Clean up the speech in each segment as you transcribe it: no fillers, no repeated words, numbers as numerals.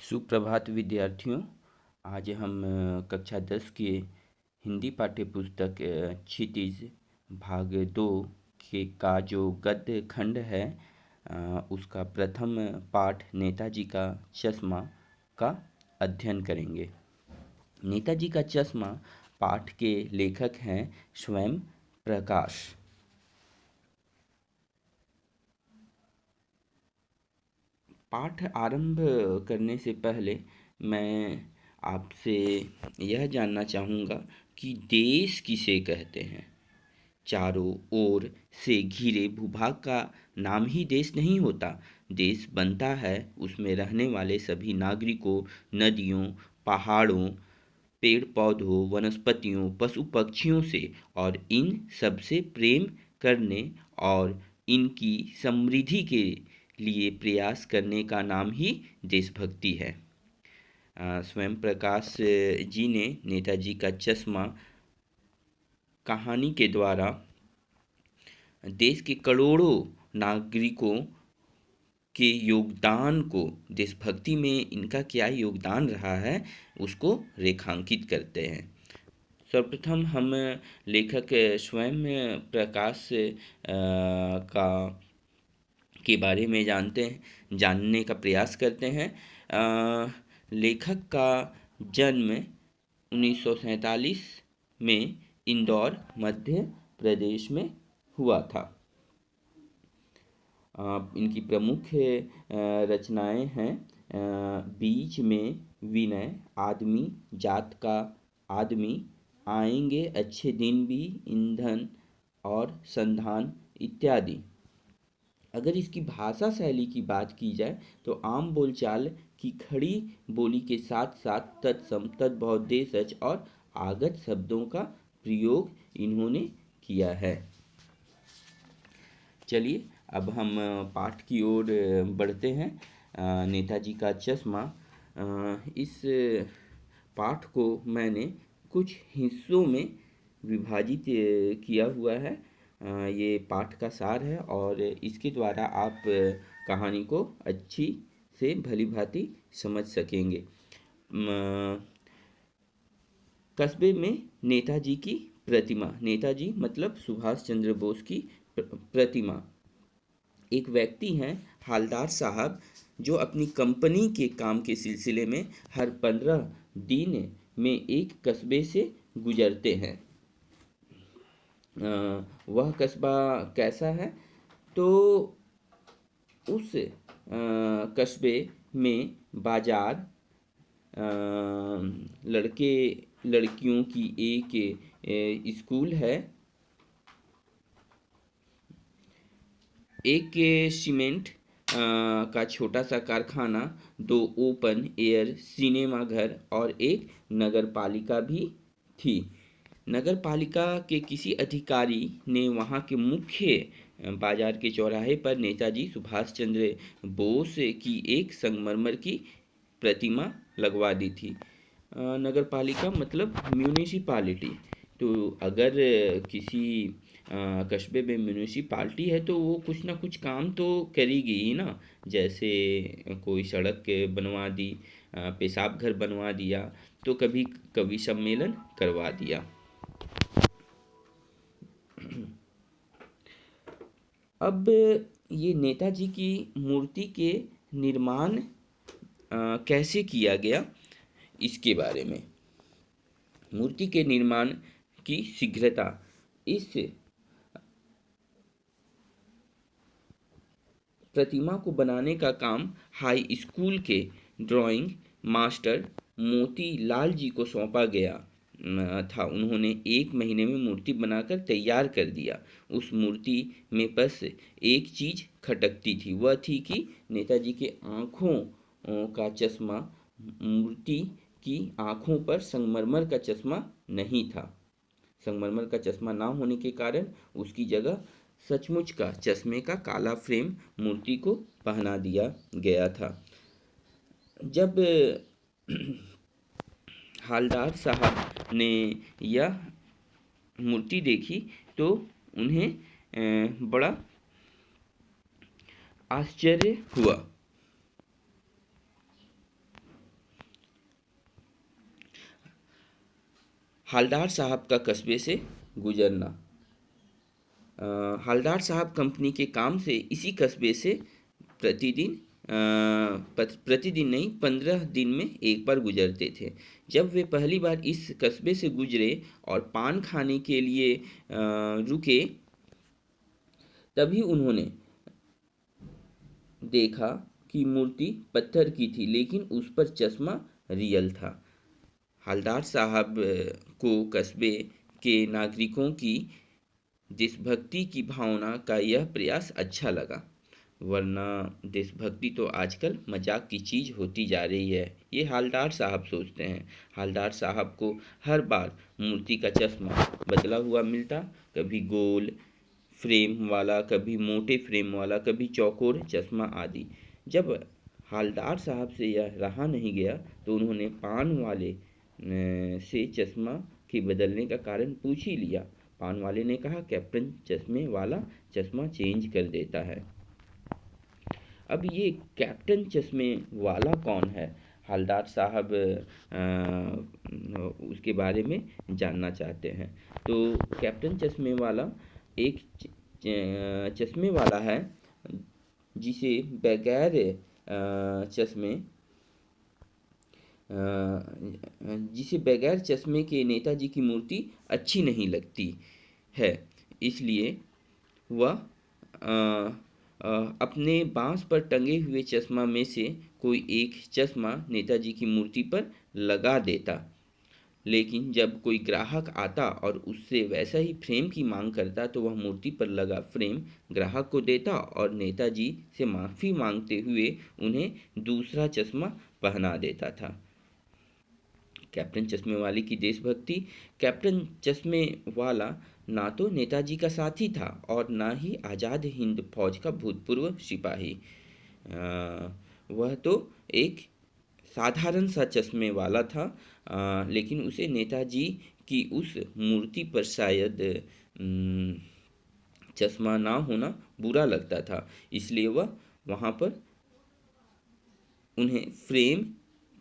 सुप्रभात विद्यार्थियों। आज हम कक्षा 10 के हिंदी पाठ्य पुस्तक क्षितिज भाग 2 के का जो गद्य खंड है उसका प्रथम पाठ नेताजी का चश्मा का अध्ययन करेंगे। नेताजी का चश्मा पाठ के लेखक हैं स्वयं प्रकाश। पाठ आरंभ करने से पहले मैं आपसे यह जानना चाहूँगा कि देश किसे कहते हैं। चारों ओर से घिरे भूभाग का नाम ही देश नहीं होता। देश बनता है उसमें रहने वाले सभी नागरिकों, नदियों, पहाड़ों, पेड़ पौधों, वनस्पतियों, पशु पक्षियों से और इन सबसे प्रेम करने और इनकी समृद्धि के लिए प्रयास करने का नाम ही देशभक्ति है। स्वयं प्रकाश जी ने नेताजी का चश्मा कहानी के द्वारा देश के करोड़ों नागरिकों के योगदान को, देशभक्ति में इनका क्या योगदान रहा है, उसको रेखांकित करते हैं। सर्वप्रथम हम लेखक स्वयं प्रकाश का के बारे में जानने का प्रयास करते हैं। लेखक का जन्म 1947 में इंदौर, मध्य प्रदेश में हुआ था। इनकी प्रमुख रचनाएं हैं बीच में विनय, आदमी जात का आदमी, आएंगे अच्छे दिन भी, ईंधन और संधान इत्यादि। अगर इसकी भाषा शैली की बात की जाए तो आम बोलचाल की खड़ी बोली के साथ साथ तत्सम, तद्भव, सच और आगत शब्दों का प्रयोग इन्होंने किया है। चलिए अब हम पाठ की ओर बढ़ते हैं। नेताजी का चश्मा, इस पाठ को मैंने कुछ हिस्सों में विभाजित किया हुआ है। ये पाठ का सार है और इसके द्वारा आप कहानी को अच्छी से भली भांति समझ सकेंगे। कस्बे में नेताजी की प्रतिमा, नेताजी मतलब सुभाष चंद्र बोस की प्रतिमा। एक व्यक्ति हैं हालदार साहब, जो अपनी कंपनी के काम के सिलसिले में हर 15 दिन में एक कस्बे से गुजरते हैं। वह कस्बा कैसा है? तो उस कस्बे में बाजार, लड़के लड़कियों की एक स्कूल है, एक सीमेंट का छोटा सा कारखाना, 2 ओपन एयर सिनेमा घर और एक नगर पालिका भी थी। नगर पालिका के किसी अधिकारी ने वहाँ के मुख्य बाजार के चौराहे पर नेताजी सुभाष चंद्र बोस की एक संगमरमर की प्रतिमा लगवा दी थी। नगर पालिका मतलब म्यूनिसिपालिटी। तो अगर किसी कस्बे में म्यूनिसिपालिटी है तो वो कुछ ना कुछ काम तो करेगी ही ना। जैसे कोई सड़क बनवा दी, पेशाब घर बनवा दिया, तो कभी कवि सम्मेलन करवा दिया। अब ये नेताजी की मूर्ति के निर्माण कैसे किया गया, इसके बारे में। मूर्ति के निर्माण की शीघ्रता, इस प्रतिमा को बनाने का काम हाई स्कूल के ड्राइंग मास्टर मोती लाल जी को सौंपा गया था। उन्होंने 1 महीने में मूर्ति बनाकर तैयार कर दिया। उस मूर्ति में बस एक चीज़ खटकती थी, वह थी कि नेताजी के आँखों का चश्मा। मूर्ति की आँखों पर संगमरमर का चश्मा नहीं था। संगमरमर का चश्मा ना होने के कारण उसकी जगह सचमुच का चश्मे का काला फ्रेम मूर्ति को पहना दिया गया था। जब हालदार साहब ने यह मूर्ति देखी तो उन्हें बड़ा आश्चर्य हुआ। हालदार साहब का कस्बे से गुजरना। हालदार साहब कंपनी के काम से इसी कस्बे से प्रतिदिन प्रतिदिन नहीं 15 दिन में एक बार गुजरते थे। जब वे पहली बार इस कस्बे से गुजरे और पान खाने के लिए रुके, तभी उन्होंने देखा कि मूर्ति पत्थर की थी, लेकिन उस पर चश्मा रियल था। हलदार साहब को कस्बे के नागरिकों की देशभक्ति की भावना का यह प्रयास अच्छा लगा, वरना देशभक्ति तो आजकल मजाक की चीज़ होती जा रही है, ये हालदार साहब सोचते हैं। हालदार साहब को हर बार मूर्ति का चश्मा बदला हुआ मिलता, कभी गोल फ्रेम वाला, कभी मोटे फ्रेम वाला, कभी चौकोर चश्मा आदि। जब हालदार साहब से यह रहा नहीं गया तो उन्होंने पान वाले से चश्मा के बदलने का कारण पूछ ही लिया। पान वाले ने कहा, कैप्टन चश्मे वाला चश्मा चेंज कर देता है। अब ये कैप्टन चश्मे वाला कौन है? हालदार साहब उसके बारे में जानना चाहते हैं। तो कैप्टन चश्मे वाला एक चश्मे वाला है जिसे बगैर चश्मे जिसे बगैर चश्मे के नेताजी की मूर्ति अच्छी नहीं लगती है, इसलिए वह अपने बांस पर टंगे हुए चश्मा में से कोई एक चश्मा नेताजी की मूर्ति पर लगा देता। लेकिन जब कोई ग्राहक आता और उससे वैसा ही फ्रेम की मांग करता तो वह मूर्ति पर लगा फ्रेम ग्राहक को देता और नेताजी से माफ़ी मांगते हुए उन्हें दूसरा चश्मा पहना देता था। कैप्टन चश्मे वाले की देशभक्ति। कैप्टन चश्मे वाला ना तो नेताजी का साथी था और ना ही आज़ाद हिंद फौज का भूतपूर्व सिपाही। वह तो एक साधारण सा चश्मे वाला था, लेकिन उसे नेताजी की उस मूर्ति पर शायद चश्मा ना होना बुरा लगता था, इसलिए वह वहाँ पर उन्हें फ्रेम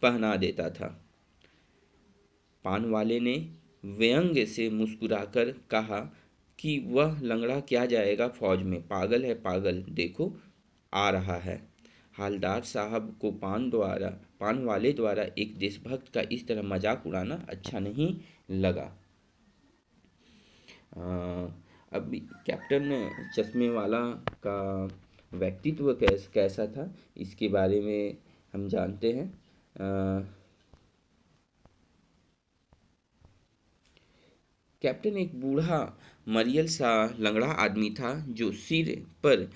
पहना देता था। पान वाले ने व्यंग्य से मुस्कुराकर कहा कि वह लंगड़ा क्या जाएगा फौज में, पागल है पागल, देखो आ रहा है। हालदार साहब को पान वाले द्वारा एक देशभक्त का इस तरह मजाक उड़ाना अच्छा नहीं लगा। अब कैप्टन चश्मे वाला का व्यक्तित्व कैसा था, इसके बारे में हम जानते हैं। कैप्टन एक बूढ़ा मरियल सा लंगड़ा आदमी था जो सिर पर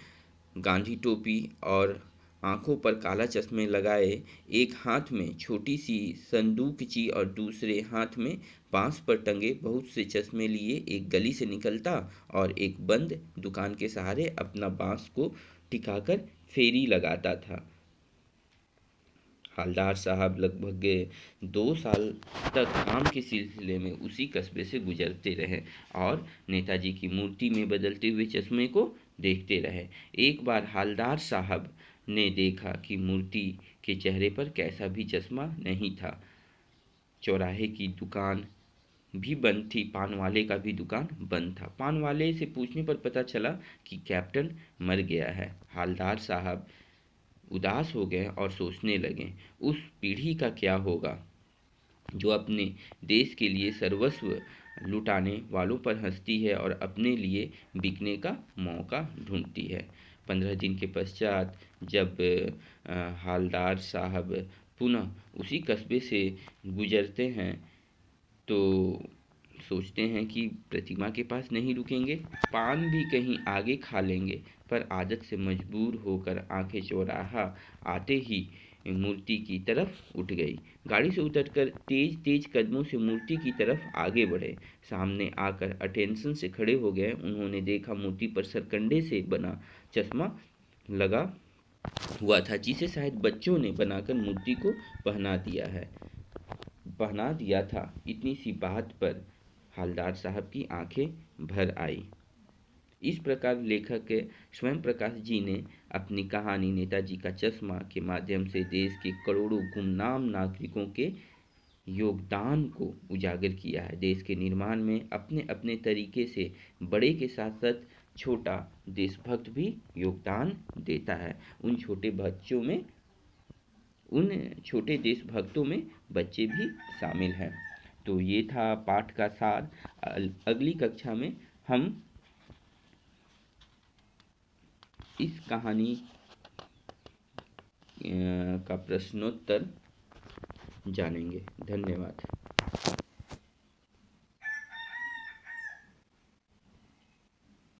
गांधी टोपी और आंखों पर काला चश्मे लगाए एक हाथ में छोटी सी संदूकची और दूसरे हाथ में बांस पर टंगे बहुत से चश्मे लिए एक गली से निकलता और एक बंद दुकान के सहारे अपना बांस को टिकाकर फेरी लगाता था। हालदार साहब लगभग 2 साल तक काम के सिलसिले में उसी कस्बे से गुजरते रहे और नेताजी की मूर्ति में बदलते हुए चश्मे को देखते रहे। एक बार हालदार साहब ने देखा कि मूर्ति के चेहरे पर कैसा भी चश्मा नहीं था। चौराहे की दुकान भी बंद थी, पान वाले का भी दुकान बंद था। पान वाले से पूछने पर पता चला कि कैप्टन मर गया है। हालदार साहब उदास हो गए और सोचने लगे, उस पीढ़ी का क्या होगा जो अपने देश के लिए सर्वस्व लुटाने वालों पर हंसती है और अपने लिए बिकने का मौका ढूंढती है। 15 दिन के पश्चात जब हालदार साहब पुनः उसी कस्बे से गुजरते हैं तो सोचते हैं कि प्रतिमा के पास नहीं रुकेंगे, पान भी कहीं आगे खा लेंगे, पर आदत से मजबूर होकर आंखें चौराहा आते ही मूर्ति की तरफ उठ गई। गाड़ी से उतरकर तेज तेज कदमों से मूर्ति की तरफ आगे बढ़े। सामने आकर अटेंशन से खड़े हो गए। उन्होंने देखा मूर्ति पर सरकंडे से बना चश्मा लगा हुआ था, जिसे शायद बच्चों ने बनाकर मूर्ति को पहना दिया था। इतनी सी बात पर हालदार साहब की आंखें भर आई। इस प्रकार लेखक स्वयं प्रकाश जी ने अपनी कहानी नेताजी का चश्मा के माध्यम से देश के करोड़ों गुमनाम नागरिकों के योगदान को उजागर किया है। देश के निर्माण में अपने अपने तरीके से बड़े के साथ साथ छोटा देशभक्त भी योगदान देता है। उन छोटे देशभक्तों में बच्चे भी शामिल हैं। तो ये था पाठ का सार। अगली कक्षा में हम इस कहानी का प्रश्नोत्तर जानेंगे। धन्यवाद।